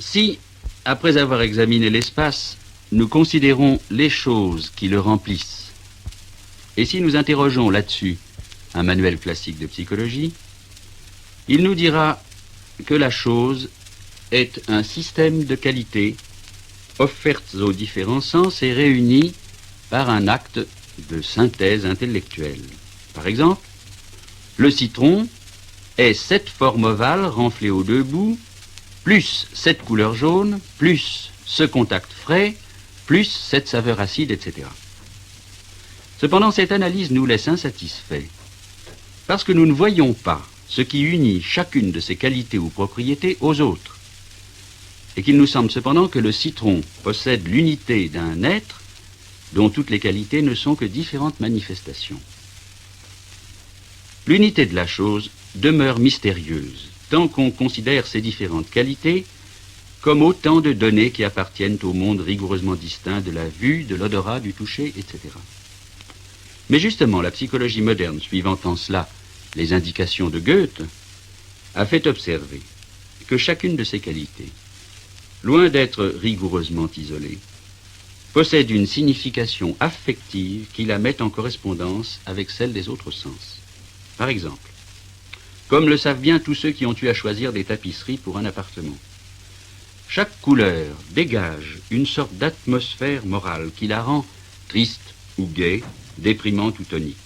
Si, après avoir examiné l'espace, nous considérons les choses qui le remplissent, et si nous interrogeons là-dessus un manuel classique de psychologie, il nous dira que la chose est un système de qualités offertes aux différents sens et réunies par un acte de synthèse intellectuelle. Par exemple, le citron est 7 formes ovales renflées aux 2 bouts, plus 7 couleurs jaunes, plus ce contact frais, plus cette saveur acide, etc. Cependant, cette analyse nous laisse insatisfaits, parce que nous ne voyons pas ce qui unit chacune de ces qualités ou propriétés aux autres, et qu'il nous semble cependant que le citron possède l'unité d'un être dont toutes les qualités ne sont que différentes manifestations. L'unité de la chose demeure mystérieuse, tant qu'on considère ces différentes qualités comme autant de données qui appartiennent au monde rigoureusement distinct de la vue, de l'odorat, du toucher, etc. Mais justement, la psychologie moderne, suivant en cela les indications de Goethe, a fait observer que chacune de ces qualités, loin d'être rigoureusement isolée, possède une signification affective qui la met en correspondance avec celle des autres sens. Par exemple, comme le savent bien tous ceux qui ont eu à choisir des tapisseries pour un appartement, chaque couleur dégage une sorte d'atmosphère morale qui la rend triste ou gaie, déprimante ou tonique.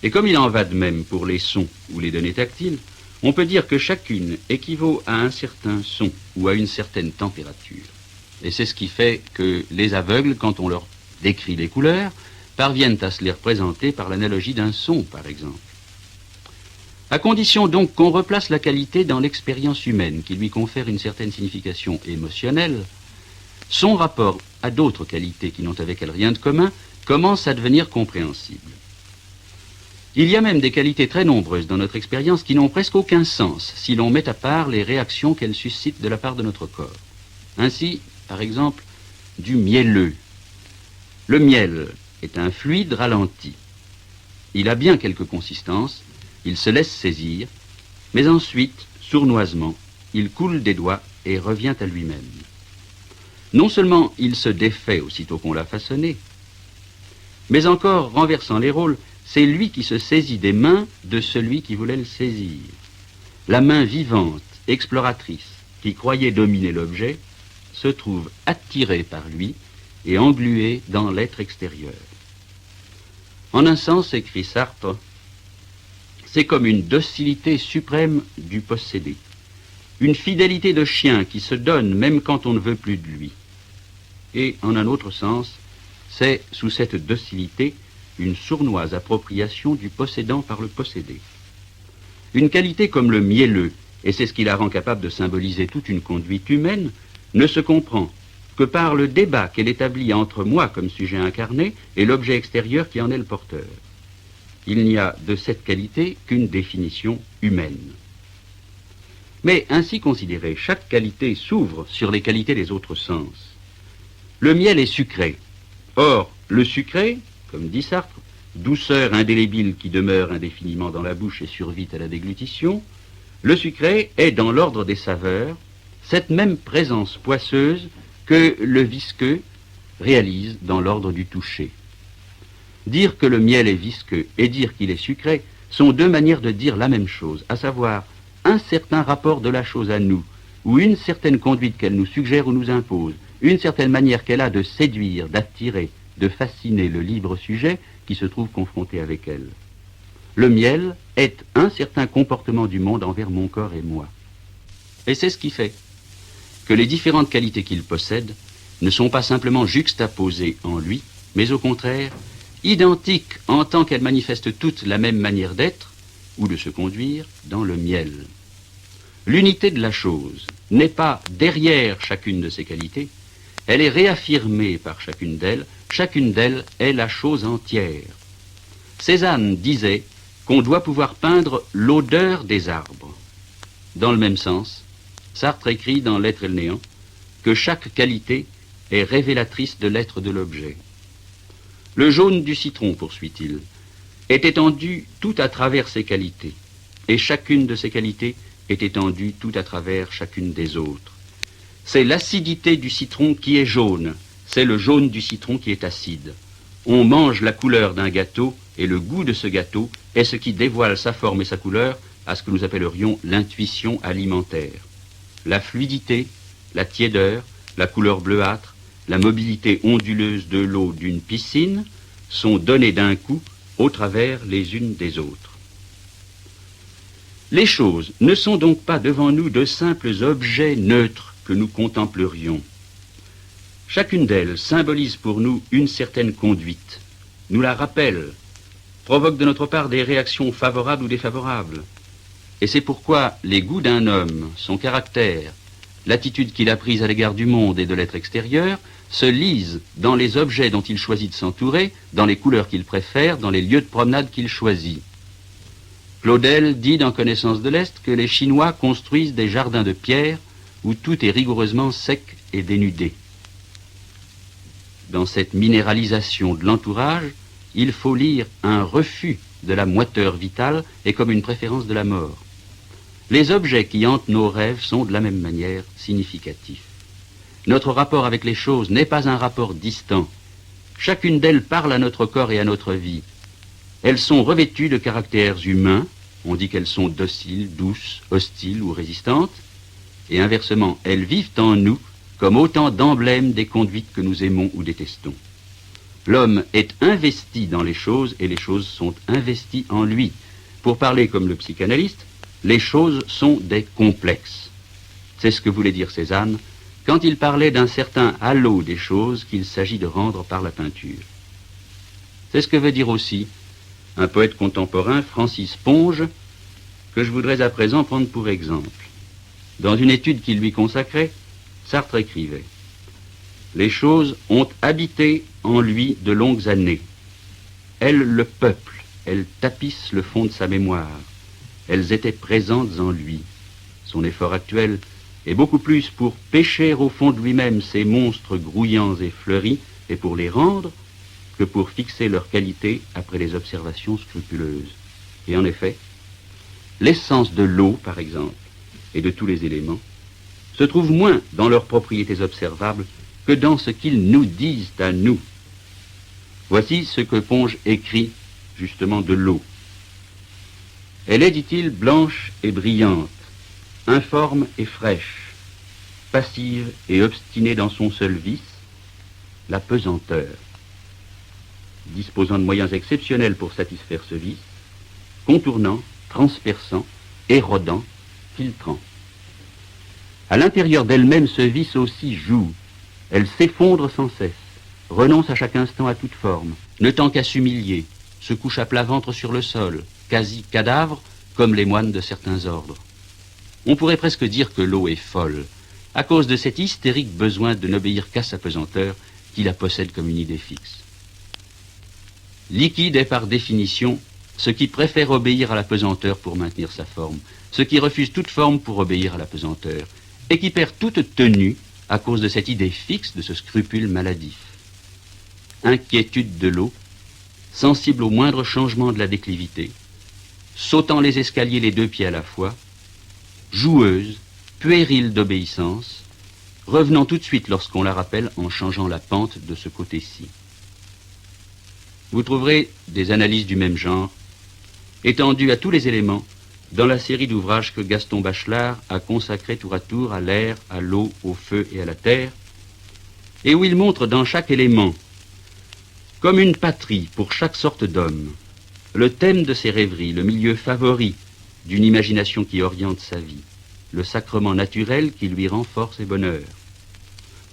Et comme il en va de même pour les sons ou les données tactiles, on peut dire que chacune équivaut à un certain son ou à une certaine température. Et c'est ce qui fait que les aveugles, quand on leur décrit les couleurs, parviennent à se les représenter par l'analogie d'un son, par exemple. À condition donc qu'on replace la qualité dans l'expérience humaine, qui lui confère une certaine signification émotionnelle, son rapport à d'autres qualités qui n'ont avec elle rien de commun commence à devenir compréhensible. Il y a même des qualités très nombreuses dans notre expérience qui n'ont presque aucun sens si l'on met à part les réactions qu'elles suscitent de la part de notre corps. Ainsi, par exemple, du mielleux. Le miel est un fluide ralenti. Il a bien quelques consistances, il se laisse saisir, mais ensuite, sournoisement, il coule des doigts et revient à lui-même. Non seulement il se défait aussitôt qu'on l'a façonné, mais encore, renversant les rôles, c'est lui qui se saisit des mains de celui qui voulait le saisir. La main vivante, exploratrice, qui croyait dominer l'objet, se trouve attirée par lui et engluée dans l'être extérieur. En un sens, écrit Sartre, c'est comme une docilité suprême du possédé, une fidélité de chien qui se donne même quand on ne veut plus de lui. Et en un autre sens, c'est sous cette docilité une sournoise appropriation du possédant par le possédé. Une qualité comme le mielleux, et c'est ce qui la rend capable de symboliser toute une conduite humaine, ne se comprend que par le débat qu'elle établit entre moi comme sujet incarné et l'objet extérieur qui en est le porteur. Il n'y a de cette qualité qu'une définition humaine. Mais ainsi considérée, chaque qualité s'ouvre sur les qualités des autres sens. Le miel est sucré. Or, le sucré, comme dit Sartre, douceur indélébile qui demeure indéfiniment dans la bouche et survit à la déglutition, le sucré est dans l'ordre des saveurs cette même présence poisseuse que le visqueux réalise dans l'ordre du toucher. Dire que le miel est visqueux et dire qu'il est sucré sont deux manières de dire la même chose, à savoir un certain rapport de la chose à nous, ou une certaine conduite qu'elle nous suggère ou nous impose, une certaine manière qu'elle a de séduire, d'attirer, de fasciner le libre sujet qui se trouve confronté avec elle. Le miel est un certain comportement du monde envers mon corps et moi. Et c'est ce qui fait que les différentes qualités qu'il possède ne sont pas simplement juxtaposées en lui, mais au contraire, identiques en tant qu'elles manifestent toutes la même manière d'être ou de se conduire dans le miel. L'unité de la chose n'est pas derrière chacune de ces qualités, elle est réaffirmée par chacune d'elles est la chose entière. Cézanne disait qu'on doit pouvoir peindre l'odeur des arbres. Dans le même sens, Sartre écrit dans L'être et le néant que chaque qualité est révélatrice de l'être de l'objet. Le jaune du citron, poursuit-il, est étendu tout à travers ses qualités, et chacune de ces qualités est étendue tout à travers chacune des autres. C'est l'acidité du citron qui est jaune, c'est le jaune du citron qui est acide. On mange la couleur d'un gâteau et le goût de ce gâteau est ce qui dévoile sa forme et sa couleur à ce que nous appellerions l'intuition alimentaire. La fluidité, la tiédeur, la couleur bleuâtre, la mobilité onduleuse de l'eau d'une piscine sont données d'un coup au travers les unes des autres. Les choses ne sont donc pas devant nous de simples objets neutres que nous contemplerions. Chacune d'elles symbolise pour nous une certaine conduite, nous la rappelle, provoque de notre part des réactions favorables ou défavorables. Et c'est pourquoi les goûts d'un homme, son caractère, l'attitude qu'il a prise à l'égard du monde et de l'être extérieur, se lisent dans les objets dont il choisit de s'entourer, dans les couleurs qu'il préfère, dans les lieux de promenade qu'il choisit. Claudel dit dans Connaissance de l'Est que les Chinois construisent des jardins de pierre où tout est rigoureusement sec et dénudé. Dans cette minéralisation de l'entourage, il faut lire un refus de la moiteur vitale et comme une préférence de la mort. Les objets qui hantent nos rêves sont de la même manière significatifs. Notre rapport avec les choses n'est pas un rapport distant. Chacune d'elles parle à notre corps et à notre vie. Elles sont revêtues de caractères humains, on dit qu'elles sont dociles, douces, hostiles ou résistantes, et inversement, elles vivent en nous comme autant d'emblèmes des conduites que nous aimons ou détestons. L'homme est investi dans les choses et les choses sont investies en lui. Pour parler comme le psychanalyste, les choses sont des complexes. C'est ce que voulait dire Cézanne quand il parlait d'un certain halo des choses qu'il s'agit de rendre par la peinture. C'est ce que veut dire aussi un poète contemporain, Francis Ponge, que je voudrais à présent prendre pour exemple. Dans une étude qu'il lui consacrait, Sartre écrivait « Les choses ont habité en lui de longues années. Elles le peuplent, elles tapissent le fond de sa mémoire. Elles étaient présentes en lui. Son effort actuel est beaucoup plus pour pêcher au fond de lui-même ces monstres grouillants et fleuris et pour les rendre que pour fixer leur qualité après les observations scrupuleuses. Et en effet, l'essence de l'eau, par exemple, et de tous les éléments, se trouve moins dans leurs propriétés observables que dans ce qu'ils nous disent à nous. Voici ce que Ponge écrit, justement, de l'eau. Elle est, dit-il, blanche et brillante, informe et fraîche, passive et obstinée dans son seul vice, la pesanteur. Disposant de moyens exceptionnels pour satisfaire ce vice, contournant, transperçant, érodant, filtrant. À l'intérieur d'elle-même, ce vice aussi joue. Elle s'effondre sans cesse, renonce à chaque instant à toute forme, ne tend qu'à s'humilier, se couche à plat ventre sur le sol, quasi cadavre, comme les moines de certains ordres. On pourrait presque dire que l'eau est folle, à cause de cet hystérique besoin de n'obéir qu'à sa pesanteur, qui la possède comme une idée fixe. Liquide est par définition ce qui préfère obéir à la pesanteur pour maintenir sa forme, ce qui refuse toute forme pour obéir à la pesanteur, et qui perd toute tenue à cause de cette idée fixe, de ce scrupule maladif. Inquiétude de l'eau, sensible au moindre changement de la déclivité, sautant les escaliers les deux pieds à la fois, joueuse, puérile d'obéissance, revenant tout de suite lorsqu'on la rappelle en changeant la pente de ce côté-ci. Vous trouverez des analyses du même genre, étendues à tous les éléments, dans la série d'ouvrages que Gaston Bachelard a consacrés tour à tour à l'air, à l'eau, au feu et à la terre, et où il montre dans chaque élément, comme une patrie pour chaque sorte d'homme, le thème de ses rêveries, le milieu favori d'une imagination qui oriente sa vie, le sacrement naturel qui lui rend force et bonheur.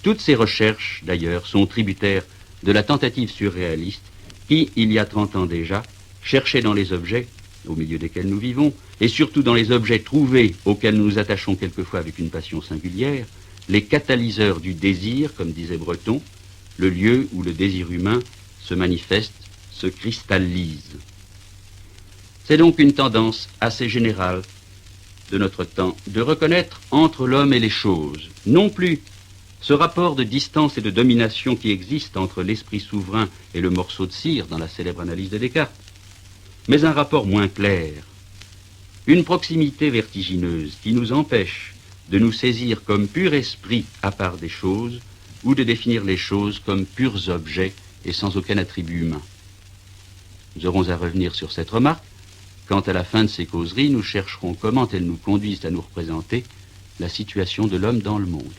Toutes ces recherches, d'ailleurs, sont tributaires de la tentative surréaliste qui, il y a 30 ans déjà, cherchait dans les objets, au milieu desquels nous vivons, et surtout dans les objets trouvés auxquels nous nous attachons quelquefois avec une passion singulière, les catalyseurs du désir, comme disait Breton, le lieu où le désir humain se manifeste, se cristallise. C'est donc une tendance assez générale de notre temps de reconnaître entre l'homme et les choses, non plus ce rapport de distance et de domination qui existe entre l'esprit souverain et le morceau de cire dans la célèbre analyse de Descartes, mais un rapport moins clair, une proximité vertigineuse qui nous empêche de nous saisir comme pur esprit à part des choses, ou de définir les choses comme purs objets et sans aucun attribut humain. Nous aurons à revenir sur cette remarque quand, à la fin de ces causeries, nous chercherons comment elles nous conduisent à nous représenter la situation de l'homme dans le monde.